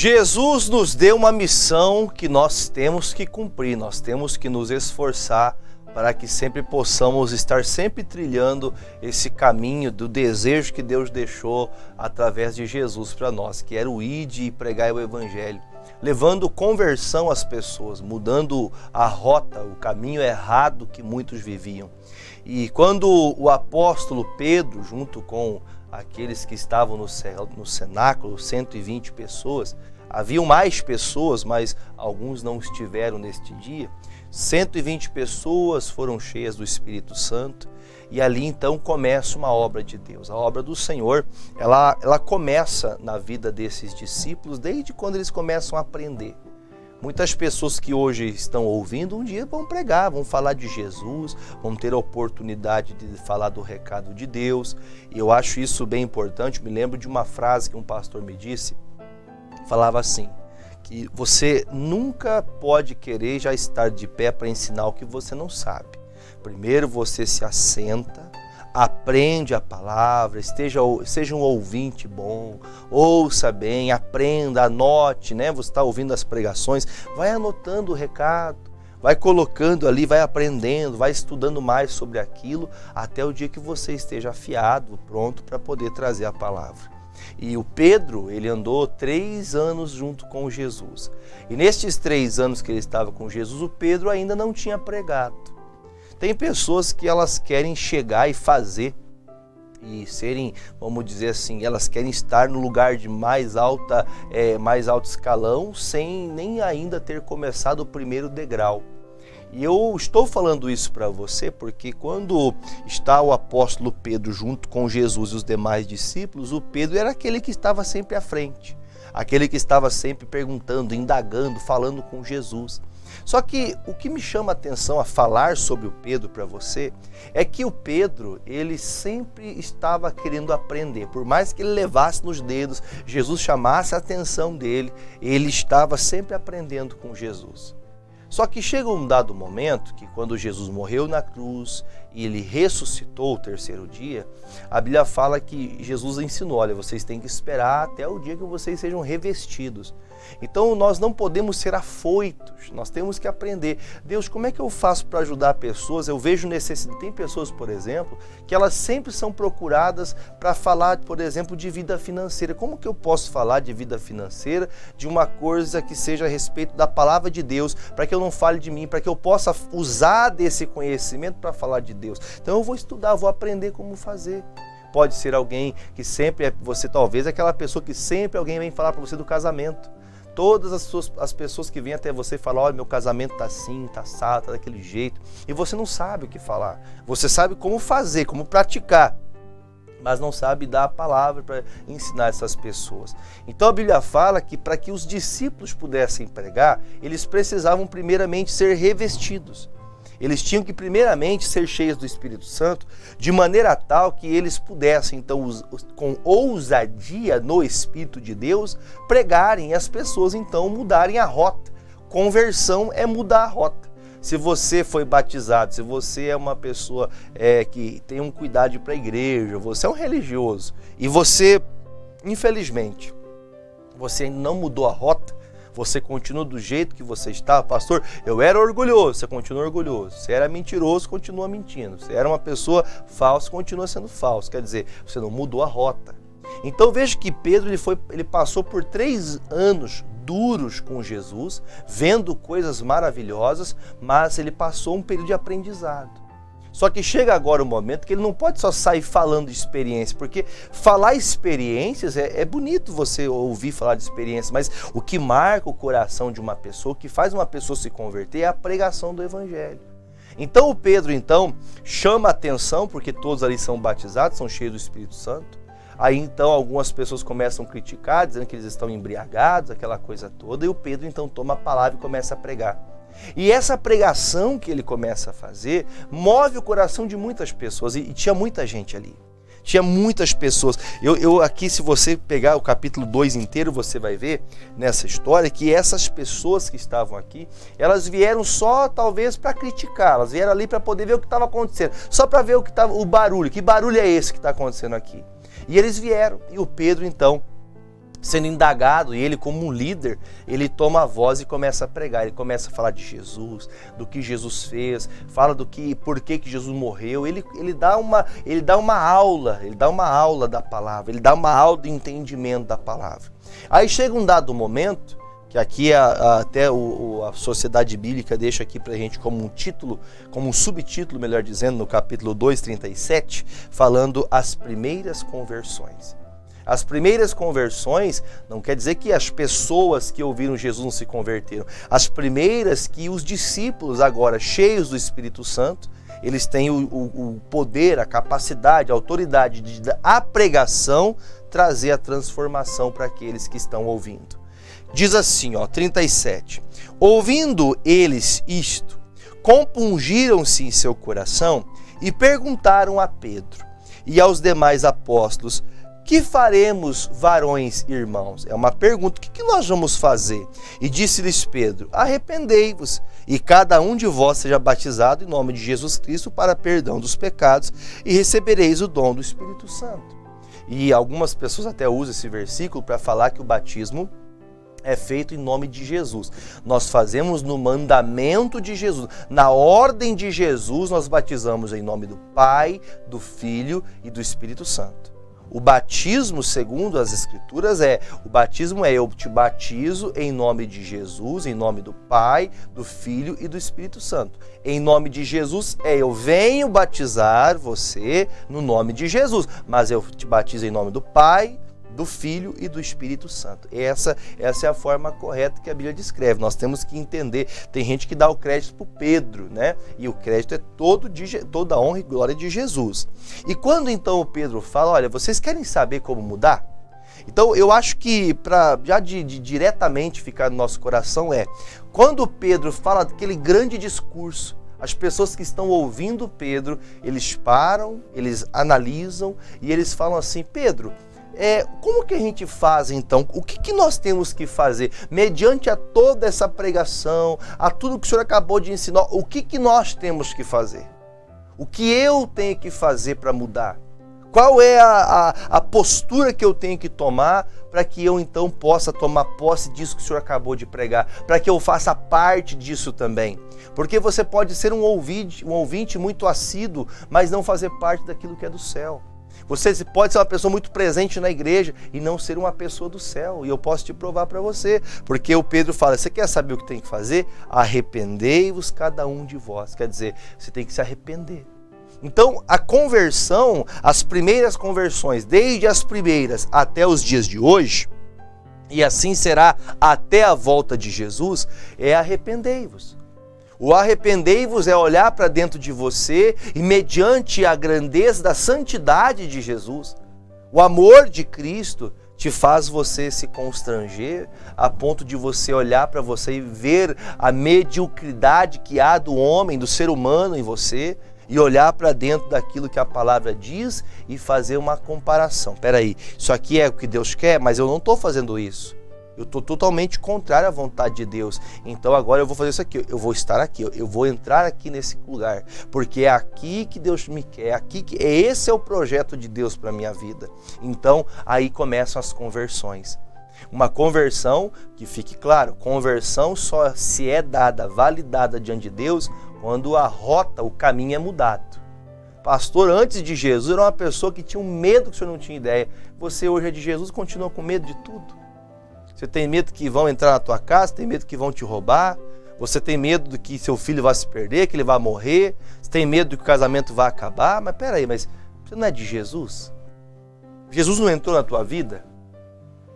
Jesus nos deu uma missão que nós temos que cumprir, nós temos que nos esforçar para que sempre possamos estar sempre trilhando esse caminho do desejo que Deus deixou através de Jesus para nós, que era o ide e pregar o evangelho, levando conversão às pessoas, mudando a rota, o caminho errado que muitos viviam. E quando o apóstolo Pedro, junto com aqueles que estavam no cenáculo, 120 pessoas, haviam mais pessoas, mas alguns não estiveram neste dia, 120 pessoas foram cheias do Espírito Santo, e ali então começa uma obra de Deus. A obra do Senhor, ela começa na vida desses discípulos desde quando eles começam a aprender. Muitas pessoas que hoje estão ouvindo, um dia vão pregar, vão falar de Jesus, vão ter a oportunidade de falar do recado de Deus. E eu acho isso bem importante. Me lembro de uma frase que um pastor me disse, falava assim, que você nunca pode querer já estar de pé para ensinar o que você não sabe. Primeiro você se assenta, aprende a palavra, seja um ouvinte bom, ouça bem, aprenda, anote, né? Você está ouvindo as pregações, vai anotando o recado, vai colocando ali, vai aprendendo, vai estudando mais sobre aquilo, até o dia que você esteja afiado, pronto para poder trazer a palavra. E o Pedro, ele andou 3 anos junto com Jesus. E nestes 3 anos que ele estava com Jesus, o Pedro ainda não tinha pregado. Tem pessoas que elas querem chegar e fazer e serem, vamos dizer assim, elas querem estar no lugar de mais alto escalão sem nem ainda ter começado o primeiro degrau. E eu estou falando isso para você porque quando está o apóstolo Pedro junto com Jesus e os demais discípulos, o Pedro era aquele que estava sempre à frente, aquele que estava sempre perguntando, indagando, falando com Jesus. Só que o que me chama a atenção a falar sobre o Pedro para você é que o Pedro, ele sempre estava querendo aprender. Por mais que ele levasse nos dedos, Jesus chamasse a atenção dele, ele estava sempre aprendendo com Jesus. Só que chega um dado momento que quando Jesus morreu na cruz e ele ressuscitou o 3º dia, a Bíblia fala que Jesus ensinou, olha, vocês têm que esperar até o dia que vocês sejam revestidos. Então nós não podemos ser afoitos, nós temos que aprender. Deus, como é que eu faço para ajudar pessoas? Eu vejo necessidade. Tem pessoas, por exemplo, que elas sempre são procuradas para falar, por exemplo, de vida financeira. Como que eu posso falar de vida financeira, de uma coisa que seja a respeito da palavra de Deus, para que eu não fale de mim, para que eu possa usar desse conhecimento para falar de Deus? Então eu vou estudar, vou aprender como fazer. Pode ser alguém que sempre, você talvez é aquela pessoa que sempre alguém vem falar para você do casamento. Todas as pessoas que vêm até você falam, olha, meu casamento está assim, está assado, está daquele jeito. E você não sabe o que falar. Você sabe como fazer, como praticar, mas não sabe dar a palavra para ensinar essas pessoas. Então a Bíblia fala que para que os discípulos pudessem pregar, eles precisavam primeiramente ser revestidos. Eles tinham que primeiramente ser cheios do Espírito Santo, de maneira tal que eles pudessem, então, com ousadia no Espírito de Deus, pregarem e as pessoas, então, mudarem a rota. Conversão é mudar a rota. Se você foi batizado, se você é uma pessoa que tem um cuidado de ir para a igreja, você é um religioso, e você, infelizmente, você não mudou a rota, você continua do jeito que você está, pastor, eu era orgulhoso, você continua orgulhoso. Você era mentiroso, continua mentindo. Você era uma pessoa falsa, continua sendo falso. Quer dizer, você não mudou a rota. Então veja que Pedro ele passou por 3 anos duros com Jesus, vendo coisas maravilhosas, mas ele passou um período de aprendizado. Só que chega agora o momento que ele não pode só sair falando de experiência, porque falar experiências é bonito você ouvir falar de experiências, mas o que marca o coração de uma pessoa, o que faz uma pessoa se converter é a pregação do Evangelho. Então o Pedro chama a atenção, porque todos ali são batizados, são cheios do Espírito Santo. Aí então algumas pessoas começam a criticar, dizendo que eles estão embriagados, aquela coisa toda, e o Pedro então toma a palavra e começa a pregar. E essa pregação que ele começa a fazer move o coração de muitas pessoas, e tinha muita gente ali, tinha muitas pessoas. Eu aqui, se você pegar o capítulo 2 inteiro, você vai ver nessa história que essas pessoas que estavam aqui, elas vieram só talvez para criticar, elas vieram ali para poder ver o que estava acontecendo, só para ver o barulho, que barulho é esse que está acontecendo aqui. E eles vieram, e o Pedro então sendo indagado, e ele como um líder, ele toma a voz e começa a pregar, ele começa a falar de Jesus, do que Jesus fez, fala por que Jesus morreu, ele dá uma aula da palavra, ele dá uma aula de entendimento da palavra. Aí chega um dado momento, que aqui até a Sociedade Bíblica deixa aqui pra gente como um título, como um subtítulo, melhor dizendo, no capítulo 2:37, falando as primeiras conversões. As primeiras conversões não quer dizer que as pessoas que ouviram Jesus não se converteram. As primeiras que os discípulos, agora cheios do Espírito Santo, eles têm o poder, a capacidade, a autoridade de a pregação trazer a transformação para aqueles que estão ouvindo. Diz assim, 37. Ouvindo eles isto, compungiram-se em seu coração e perguntaram a Pedro e aos demais apóstolos: que faremos, varões irmãos? É uma pergunta, o que nós vamos fazer? E disse-lhes Pedro: arrependei-vos, e cada um de vós seja batizado em nome de Jesus Cristo para perdão dos pecados, e recebereis o dom do Espírito Santo. E algumas pessoas até usam esse versículo para falar que o batismo é feito em nome de Jesus. Nós fazemos no mandamento de Jesus. Na ordem de Jesus, nós batizamos em nome do Pai, do Filho e do Espírito Santo. O batismo, segundo as Escrituras, eu te batizo em nome de Jesus, em nome do Pai, do Filho e do Espírito Santo. Em nome de Jesus eu venho batizar você no nome de Jesus, mas eu te batizo em nome do Pai, do Filho e do Espírito Santo. Essa é a forma correta que a Bíblia descreve. Nós temos que entender. Tem gente que dá o crédito para o Pedro, né? E o crédito é toda a honra e glória de Jesus. E quando então o Pedro fala: olha, vocês querem saber como mudar? Então eu acho que para já de diretamente ficar no nosso coração quando o Pedro fala daquele grande discurso, as pessoas que estão ouvindo Pedro, eles param, eles analisam e eles falam assim: Pedro, como que a gente faz então? O que nós temos que fazer? Mediante a toda essa pregação, a tudo que o senhor acabou de ensinar, o que nós temos que fazer? O que eu tenho que fazer para mudar? Qual é a postura que eu tenho que tomar para que eu então possa tomar posse disso que o senhor acabou de pregar? Para que eu faça parte disso também? Porque você pode ser um ouvinte muito assíduo, mas não fazer parte daquilo que é do céu. Você pode ser uma pessoa muito presente na igreja e não ser uma pessoa do céu. E eu posso te provar para você. Porque o Pedro fala: você quer saber o que tem que fazer? Arrependei-vos cada um de vós. Quer dizer, você tem que se arrepender. Então, a conversão, as primeiras conversões, desde as primeiras até os dias de hoje, e assim será até a volta de Jesus, arrependei-vos. O arrependei-vos é olhar para dentro de você e, mediante a grandeza da santidade de Jesus, o amor de Cristo te faz você se constranger a ponto de você olhar para você e ver a mediocridade que há do homem, do ser humano em você, e olhar para dentro daquilo que a palavra diz e fazer uma comparação. Espera aí, isso aqui é o que Deus quer, mas eu não estou fazendo isso. Eu estou totalmente contrário à vontade de Deus. Então agora eu vou fazer isso aqui. Eu vou estar aqui. Eu vou entrar aqui nesse lugar. Porque é aqui que Deus me quer. Esse é o projeto de Deus para a minha vida. Então aí começam as conversões. Uma conversão, que fique claro, conversão só se é dada, validada diante de Deus, quando a rota, o caminho é mudado. Pastor, antes de Jesus era uma pessoa que tinha um medo que o senhor não tinha ideia. Você hoje é de Jesus, continua com medo de tudo. Você tem medo que vão entrar na tua casa, tem medo que vão te roubar, você tem medo de que seu filho vai se perder, que ele vai morrer, você tem medo de que o casamento vai acabar, mas peraí, mas você não é de Jesus? Jesus não entrou na tua vida?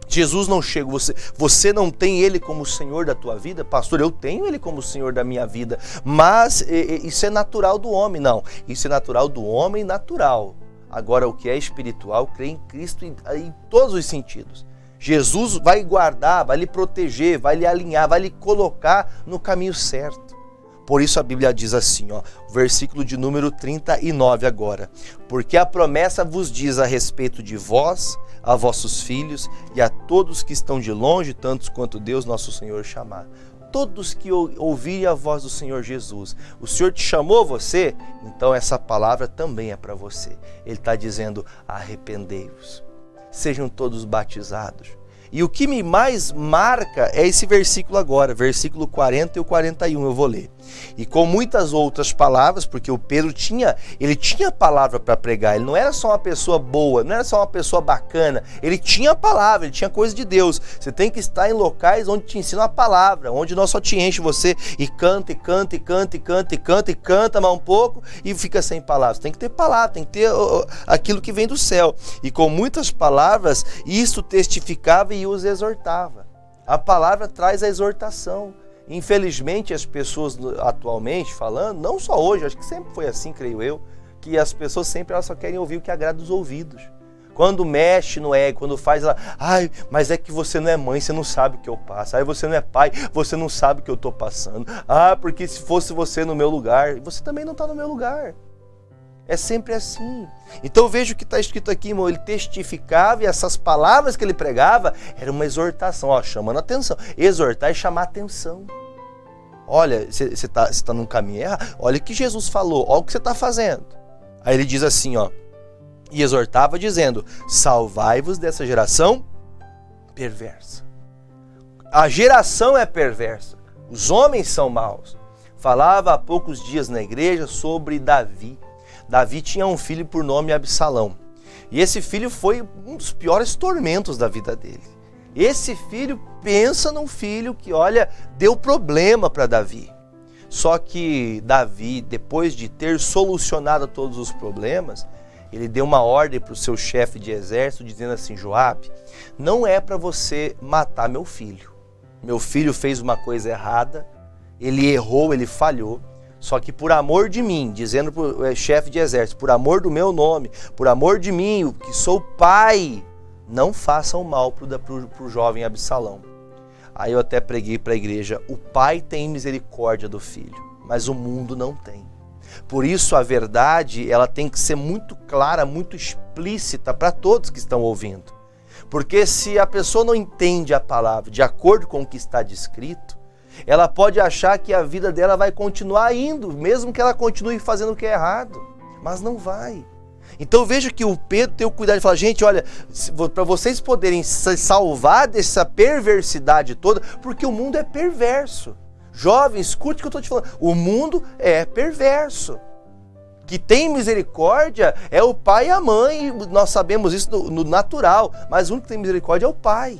Jesus não chega, você não tem Ele como Senhor da tua vida? Pastor, eu tenho Ele como Senhor da minha vida, mas isso é natural do homem. Não, isso é natural do homem natural. Agora, o que é espiritual, crê em Cristo em todos os sentidos. Jesus vai guardar, vai lhe proteger, vai lhe alinhar, vai lhe colocar no caminho certo. Por isso a Bíblia diz assim, versículo de número 39 agora. Porque a promessa vos diz a respeito de vós, a vossos filhos e a todos que estão de longe, tantos quanto Deus nosso Senhor chamar. Todos que ouvirem a voz do Senhor Jesus. O Senhor te chamou você? Então essa palavra também é para você. Ele está dizendo: arrependei-vos. Sejam todos batizados. E o que me mais marca é esse versículo agora, versículo 40 e o 41, eu vou ler. E com muitas outras palavras, porque o Pedro tinha palavra para pregar, ele não era só uma pessoa boa, não era só uma pessoa bacana, ele tinha palavra, ele tinha coisa de Deus. Você tem que estar em locais onde te ensinam a palavra, onde não só te enche você e canta, e canta, e canta, e canta, e canta, e canta mais um pouco e fica sem palavras. Tem que ter palavra, tem que ter aquilo que vem do céu. E com muitas palavras, isso testificava e os exortava. A palavra traz a exortação. Infelizmente, as pessoas atualmente falando, não só hoje, acho que sempre foi assim, creio eu, que as pessoas sempre elas só querem ouvir o que agrada os ouvidos. Quando mexe no ego, quando faz ela, ai, mas é que você não é mãe, você não sabe o que eu passo. Ai, você não é pai, você não sabe o que eu estou passando. Ah, porque se fosse você no meu lugar, você também não está no meu lugar. É sempre assim. Então veja o que está escrito aqui, irmão. Ele testificava e essas palavras que ele pregava era uma exortação, ó, chamando a atenção. Exortar é chamar a atenção. Olha, você está num caminho errado. Olha o que Jesus falou, olha o que você está fazendo. Aí ele diz assim, ó, e exortava dizendo, salvai-vos dessa geração perversa. A geração é perversa. Os homens são maus. Falava há poucos dias na igreja sobre Davi. Davi tinha um filho por nome Absalão. E esse filho foi um dos piores tormentos da vida dele. Esse filho, pensa num filho que, olha, deu problema para Davi. Só que Davi, depois de ter solucionado todos os problemas, ele deu uma ordem para o seu chefe de exército, dizendo assim, Joabe, não é para você matar meu filho. Meu filho fez uma coisa errada, ele errou, ele falhou. Só que por amor de mim, dizendo para o chefe de exército, por amor do meu nome, por amor de mim, que sou pai, não façam mal para o jovem Absalão. Aí eu até preguei para a igreja, o pai tem misericórdia do filho, mas o mundo não tem. Por isso a verdade ela tem que ser muito clara, muito explícita para todos que estão ouvindo. Porque se a pessoa não entende a palavra de acordo com o que está descrito, ela pode achar que a vida dela vai continuar indo, mesmo que ela continue fazendo o que é errado, mas não vai. Então veja que o Pedro tem o cuidado de falar, gente, olha, para vocês poderem se salvar dessa perversidade toda, porque o mundo é perverso. Jovem, escute o que eu estou te falando, o mundo é perverso. Que tem misericórdia é o pai e a mãe, nós sabemos isso no natural, mas o único que tem misericórdia é o pai.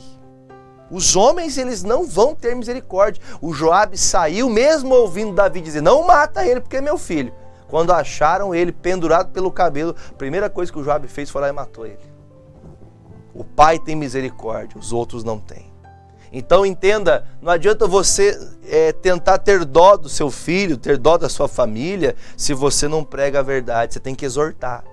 Os homens, eles não vão ter misericórdia. O Joabe saiu, mesmo ouvindo Davi dizer, não mata ele porque é meu filho. Quando acharam ele pendurado pelo cabelo, a primeira coisa que o Joabe fez foi lá e matou ele. O pai tem misericórdia, os outros não têm. Então entenda, não adianta você tentar ter dó do seu filho, ter dó da sua família, se você não prega a verdade, você tem que exortar.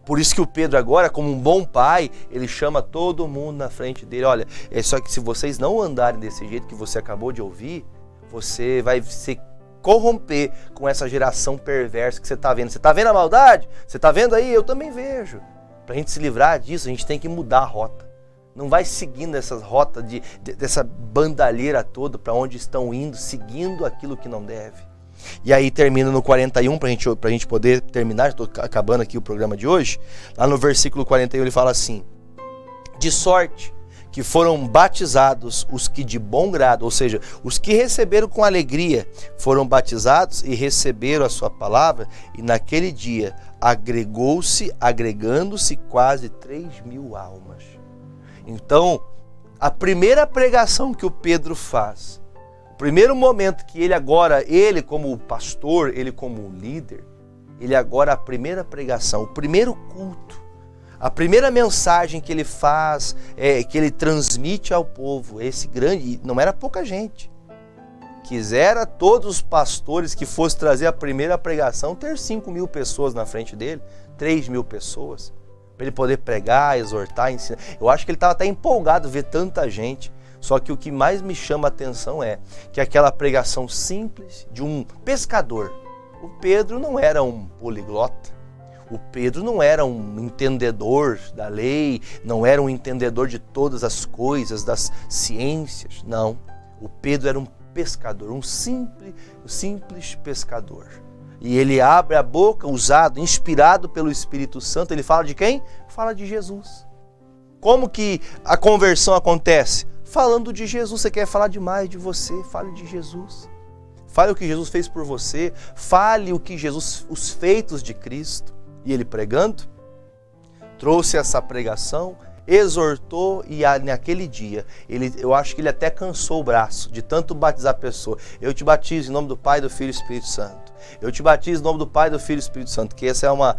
Por isso que o Pedro agora, como um bom pai, ele chama todo mundo na frente dele. Olha, é só que se vocês não andarem desse jeito que você acabou de ouvir, você vai se corromper com essa geração perversa que você está vendo. Você está vendo a maldade? Você está vendo aí? Eu também vejo. Para a gente se livrar disso, a gente tem que mudar a rota. Não vai seguindo essas rotas, dessa bandalheira toda para onde estão indo, seguindo aquilo que não deve. E aí termina no 41, para a gente poder terminar, estou acabando aqui o programa de hoje. Lá no versículo 41 ele fala assim, de sorte que foram batizados os que de bom grado, ou seja, os que receberam com alegria, foram batizados e receberam a sua palavra, e naquele dia agregando-se quase 3.000 almas. Então, a primeira pregação que o Pedro faz, o primeiro momento que ele como pastor, ele como líder, ele agora, a primeira pregação, o primeiro culto, a primeira mensagem que ele faz, que ele transmite ao povo, esse grande, não era pouca gente. Quisera todos os pastores que fossem trazer a primeira pregação, ter 5.000 pessoas na frente dele, 3.000 pessoas, para ele poder pregar, exortar, ensinar. Eu acho que ele estava até empolgado ver tanta gente. Só que o que mais me chama a atenção é que aquela pregação simples de um pescador. O Pedro não era um poliglota. O Pedro não era um entendedor da lei, não era um entendedor de todas as coisas, das ciências. Não. O Pedro era um pescador, um simples pescador. E ele abre a boca, inspirado pelo Espírito Santo, ele fala de quem? Fala de Jesus. Como que a conversão acontece? Falando de Jesus. Você quer falar demais de você? Fale de Jesus. Fale o que Jesus fez por você. Fale o que Jesus, os feitos de Cristo. E ele pregando, trouxe essa pregação, exortou e naquele dia, eu acho que ele até cansou o braço de tanto batizar a pessoa. Eu te batizo em nome do Pai, do Filho e do Espírito Santo. Eu te batizo em nome do Pai, do Filho e do Espírito Santo. Que essa é uma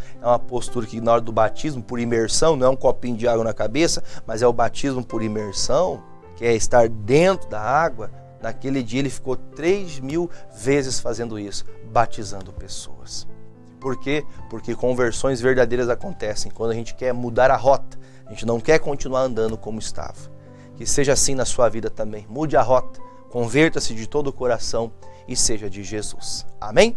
postura que na hora do batismo por imersão, não é um copinho de água na cabeça, mas é o batismo por imersão, que é estar dentro da água. Naquele dia ele ficou 3.000 vezes fazendo isso, batizando pessoas. Por quê? Porque conversões verdadeiras acontecem quando a gente quer mudar a rota. A gente não quer continuar andando como estava. Que seja assim na sua vida também. Mude a rota, converta-se de todo o coração e seja de Jesus. Amém?